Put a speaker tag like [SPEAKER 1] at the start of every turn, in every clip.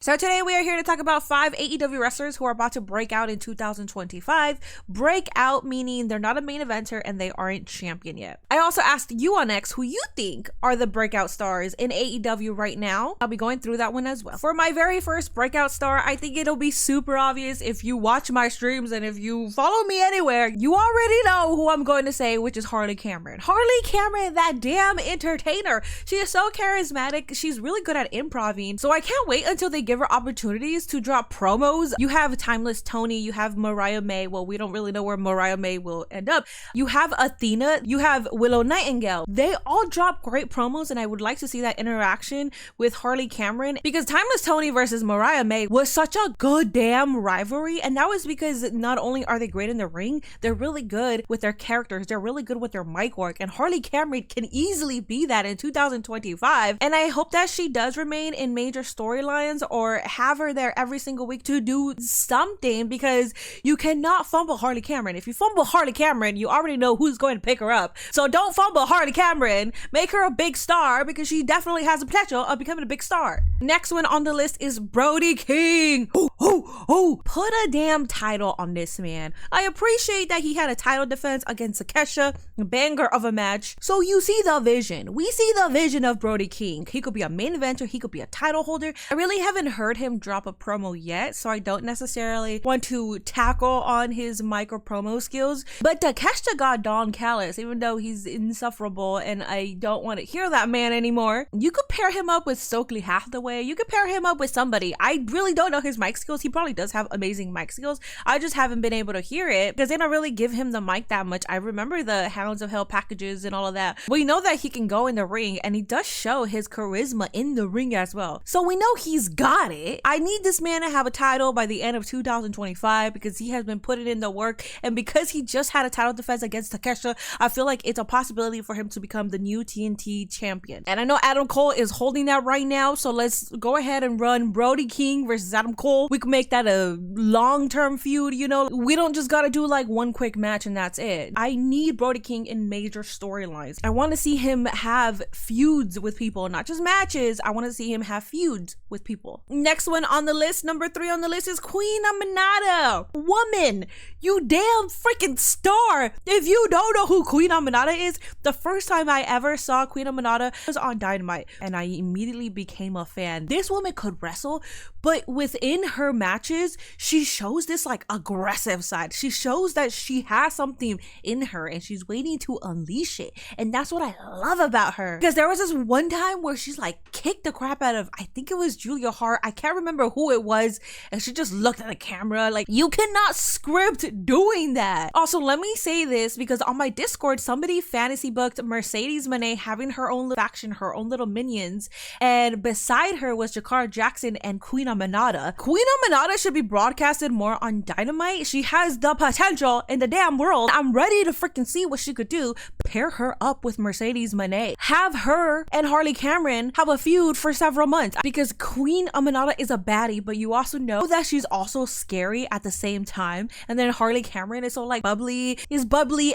[SPEAKER 1] So today we are here to talk about 5 AEW wrestlers who are about to break out in 2025. Break out meaning they're not a main eventer and they aren't champion yet. I also asked you on X who you think are the breakout stars in AEW right now. I'll be going through that one as well. For my very first breakout star, I think it'll be super obvious if you watch my streams and if you follow me anywhere, you already know who I'm going to say, which is Harley Cameron. Harley Cameron, that damn entertainer. She is so charismatic. She's really good at improvising. So I can't wait until they give her opportunities to drop promos. You have Timeless Tony, you have Mariah May. Well, we don't really know where Mariah May will end up. You have Athena, you have Willow Nightingale. They all drop great promos, and I would like to see that interaction with Harley Cameron, because Timeless Tony versus Mariah May was such a good damn rivalry, and that was because not only are they great in the ring, they're really good with their characters, they're really good with their mic work, and Harley Cameron can easily be that in 2025, and I hope that she does remain in major storylines or have her there every single week to do something, because you cannot fumble Harley Cameron. If you fumble Harley Cameron, you already know who's going to pick her up. So don't fumble Harley Cameron. Make her a big star, because she definitely has the potential of becoming a big star. Next one on the list is Brody King. Put a damn title on this man. I appreciate that he had a title defense against Takesha, a banger of a match. So you see the vision. We see the vision of Brody King. He could be a main eventer. He could be a title holder. I really haven't heard him drop a promo yet, so I don't necessarily want to tackle on his micro promo skills. But Takesha got Don Callis, even though he's insufferable and I don't want to hear that man anymore. You could pair him up with Stokely Hathaway. You could pair him up with somebody. I really don't know his mic skills. He probably does have amazing mic skills. I just haven't been able to hear it because they don't really give him the mic that much. I remember the Hounds of Hell packages and all of that. We know that he can go in the ring, and he does show his charisma in the ring as well. So we know he's got it. I need this man to have a title by the end of 2025 because he has been putting in the work, and because he just had a title defense against Takesha, I feel like it's a possibility for him to become the new TNT champion. And I know Adam Cole is holding that right now, so let's go ahead and run Brody King versus Adam Cole. We can make that a long-term feud, you know? We don't just gotta do like one quick match and that's it. I need Brody King in major storylines. I want to see him have feuds with people, not just matches. I want to see him have feuds with people. Next one on the list, number 3 on the list, is Queen Aminata. Woman, you damn freaking star. If you don't know who Queen Aminata is, the first time I ever saw Queen Aminata was on Dynamite, and I immediately became a fan. This woman could wrestle, but within her matches, she shows this like aggressive side. She shows that she has something in her and she's waiting to unleash it. And that's what I love about her. Because there was this one time where she's like kicked the crap out of, I think it was Julia Hart. I can't remember who it was. And she just looked at the camera like, you cannot script doing that. Also, let me say this because on my Discord, somebody fantasy booked Mercedes Moné having her own faction, her own little minions. And beside her was Jakar Jackson and Queen Aminata. Queen Aminata should be broadcasted more on Dynamite. She has the potential in the damn world. I'm ready to freaking see what she could do. Pair her up with Mercedes Moné. Have her and Harley Cameron have a feud for several months, because Queen Aminata is a baddie, but you also know that she's also scary at the same time. And then Harley Cameron is so like bubbly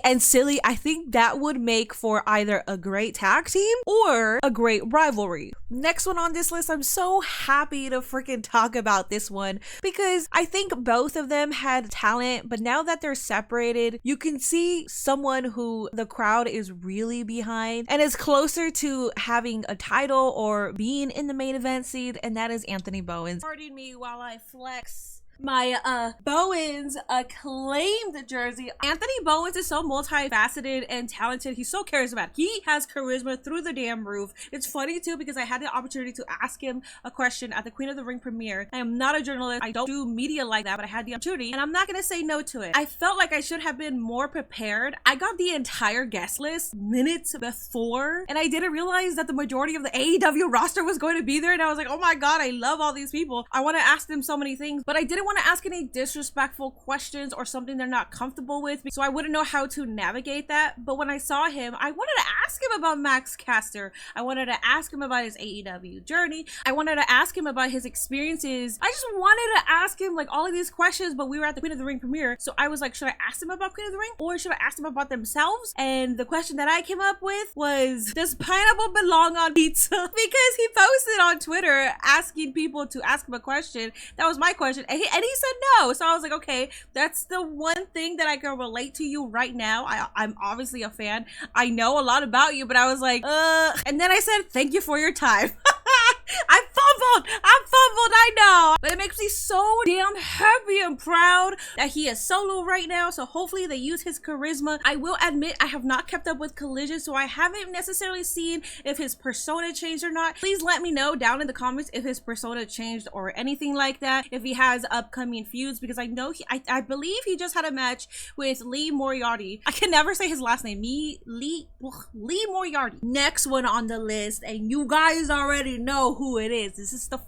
[SPEAKER 1] and silly. I think that would make for either a great tag team or a great rivalry. Next one on this list, I'm so happy to freaking talk about this one because I think both of them had talent, but now that they're separated, you can see someone who the crowd is really behind and is closer to having a title or being in the main event seed, and that is Anthony Bowens. Pardon me while I flex my Bowens acclaimed jersey. Anthony Bowens is so multifaceted and talented. He's so charismatic. He has charisma through the damn roof. It's funny too because I had the opportunity to ask him a question at the Queen of the Ring premiere. I am not a journalist. I don't do media like that, but I had the opportunity and I'm not gonna say no to it. I felt like I should have been more prepared. I got the entire guest list minutes before and I didn't realize that the majority of the AEW roster was going to be there, and I was like, oh my god, I love all these people. I want to ask them so many things, but I didn't didn't want to ask any disrespectful questions or something they're not comfortable with, so I wouldn't know how to navigate that. But when I saw him, I wanted to ask him about Max Caster. I wanted to ask him about his AEW journey. I wanted to ask him about his experiences. I just wanted to ask him like all of these questions, but we were at the Queen of the Ring premiere, so I was like, should I ask him about Queen of the Ring or should I ask him about themselves? And the question that I came up with was, does pineapple belong on pizza? Because he posted on Twitter asking people to ask him a question. That was my question, and he said no. So I was like, okay, that's the one thing that I can relate to you right now. I'm obviously a fan. I know a lot about you, but I was like, and then I said, thank you for your time. I fumbled, I know. But it makes me so damn happy and proud that he is solo right now. So hopefully they use his charisma. I will admit I have not kept up with Collision, so I haven't necessarily seen if his persona changed or not. Please let me know down in the comments if his persona changed or anything like that. If he has upcoming feuds, because I know I believe he just had a match with Lee Moriarty. I can never say his last name. Lee Moriarty. Next one on the list, and you guys already know who it is. This is the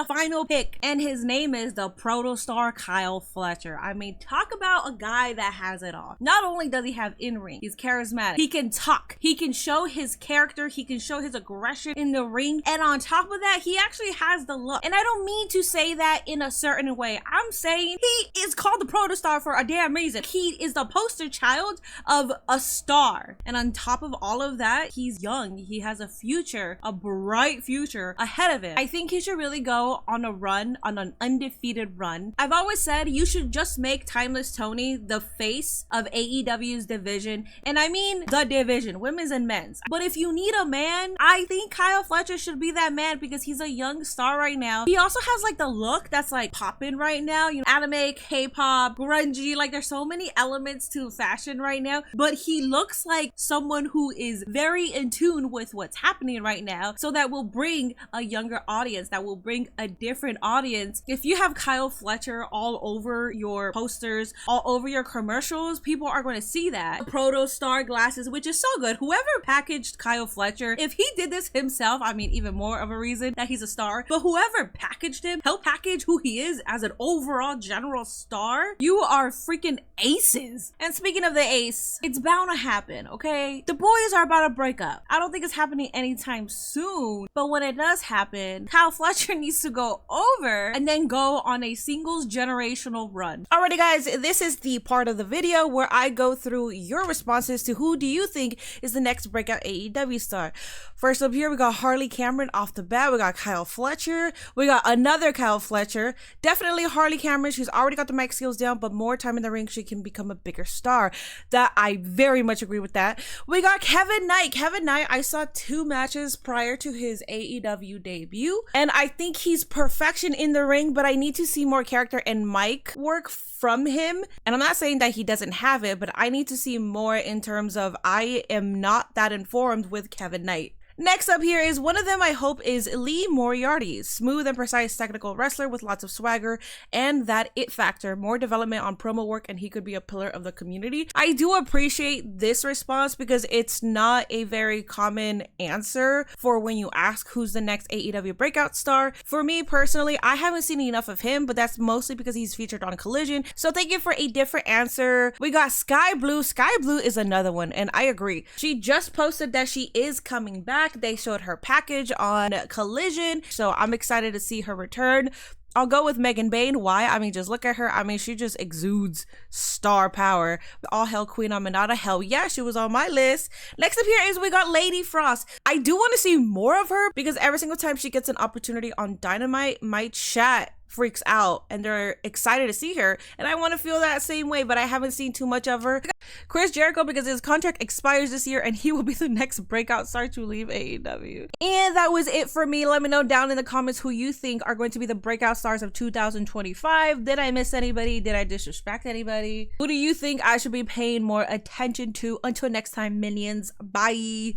[SPEAKER 1] final pick, and his name is the protostar Kyle Fletcher. I mean, talk about a guy that has it all. Not only does he have in-ring, he's charismatic, he can talk, he can show his character, he can show his aggression in the ring, and on top of that, he actually has the look. And I don't mean to say that in a certain way. I'm saying he is called the protostar for a damn reason. He is the poster child of a star, and on top of all of that, he's young. He has a future, a bright future ahead of him. I think he should really go on a run, on an undefeated run. I've always said you should just make Timeless Tony the face of AEW's division, and I mean the division, women's and men's. But if you need a man, I think Kyle Fletcher should be that man, because he's a young star right now. He also has like the look that's like popping right now, you know, anime, K-pop, grungy, like there's so many elements to fashion right now, but he looks like someone who is very in tune with what's happening right now, so that will bring a younger audience, that will bring a different audience. If you have Kyle Fletcher all over your posters, all over your commercials, people are going to see that. Proto star glasses, which is so good. Whoever packaged Kyle Fletcher, if he did this himself, I mean, even more of a reason that he's a star, but whoever packaged him, help package who he is as an overall general star, you are freaking aces. And speaking of the ace, it's bound to happen, okay? The boys are about to break up. I don't think it's happening anytime soon, but when it does happen, Kyle Fletcher needs to go over and then go on a singles generational run. Alrighty guys, this is the part of the video where I go through your responses to who do you think is the next breakout AEW star. First up here, we got Harley Cameron off the bat. We got Kyle Fletcher. We got another Kyle Fletcher. Definitely Harley Cameron. She's already got the mic skills down, but more time in the ring, she can become a bigger star. That I very much agree with that. We got Kevin Knight. Kevin Knight, I saw 2 matches prior to his AEW debut, and I think he's perfection in the ring, but I need to see more character and mic work from him. And I'm not saying that he doesn't have it, but I need to see more in terms of I am not that informed with Kevin Knight. Next up here is one of them I hope is Lee Moriarty. Smooth and precise technical wrestler with lots of swagger and that it factor. More development on promo work and he could be a pillar of the community. I do appreciate this response because it's not a very common answer for when you ask who's the next AEW breakout star. For me personally, I haven't seen enough of him, but that's mostly because he's featured on Collision. So thank you for a different answer. We got Sky Blue. Sky Blue is another one, and I agree. She just posted that she is coming back. They showed her package on Collision, so I'm excited to see her return. I'll go with Megan Bain. Why? I mean, just look at her. I mean, she just exudes star power. All hell Queen Aminata. Hell yeah, she was on my list. Next up here is we got Lady Frost. I do want to see more of her because every single time she gets an opportunity on Dynamite, my chat freaks out and they're excited to see her, and I want to feel that same way, but I haven't seen too much of her. Chris Jericho, because his contract expires this year and he will be the next breakout star to leave AEW. And that was it for me. Let me know down in the comments who you think are going to be the breakout stars of 2025. Did I miss anybody? Did I disrespect anybody? Who do you think I should be paying more attention to? Until next time, minions, bye.